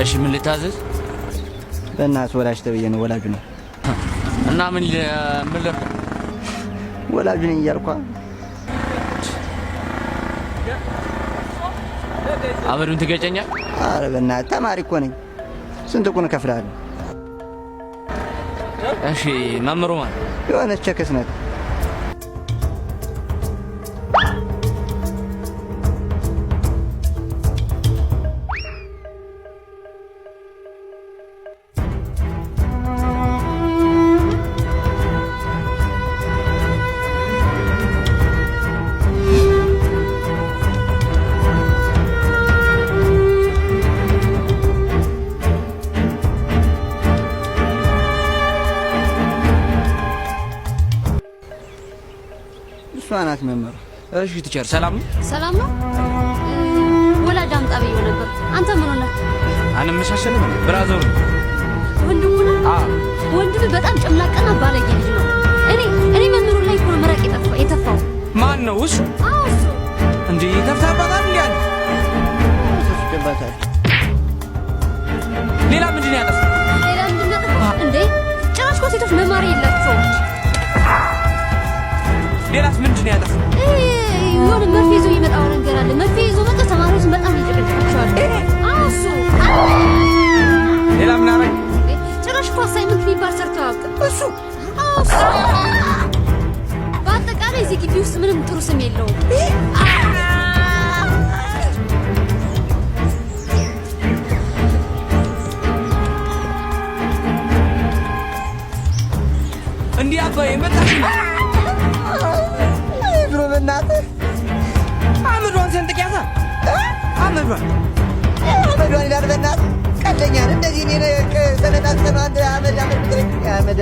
እሺ ምን ልታዘዝ? በእናትህ ወላጅ ተብዬ ነው። ወላጁ ነው እና ምን ልርዳ? ወላጁ ነኝ እያልኳ አበዱን ትገጨኛል? ኧረ በእናትህ ተማሪ እኮ ነኝ። ስንት ቁን እከፍልሃለሁ? እሺ መምሩ ማለት የሆነች ቸክስ ናት። ናት መመሩ። እሺ ቲቸር ሰላም ነው? ሰላም ነው። ወላጅ አምጣ ብዬ ነበር። አንተ ምን ሆነ? አንመሳሰልም። ብራዘሩ ወንድሙ ነው? ወንድም በጣም ጨምላቀና ባለጌ ልጅ ነው። እኔ መምህሩ ላይ እኮ መራቅ የተፋው። ማን ነው እሱ? እሱ እንዴ ተፍታባታል እንዴ? አንተ ተፍታባታል። ሌላ ምንድን ያጠፋ? ሌላ ምንድን ያጠፋ እንዴ? ጭራሽ እኮ ሴቶች መማር የላቸውም። ሌላስ ምንድን ያጠፋ? የሆነ መርፌ ይዞ ይመጣው ነገር አለ። መርፌ ይዞ መጣ። ተማሪዎችን በጣም ይጨቀጭቃቸዋል። እሱ ሌላ ምን አረግ? ጭራሽ እኮ አሳይመንት የሚባል ሰርተው አያውቅም እሱ። በአጠቃላይ እዚህ ግቢ ውስጥ ምንም ጥሩ ስም የለውም። እንዲህ አባዬ መጣሽ ብሎ በእናትህ አመዷን ሰንጥቂያታ። አመዷን ይላል በእናትህ። ቀለኛ እንደዚህ እኔ ሰነጣጥተህ ነው አንተ አመድ ብትለኝ። አመድ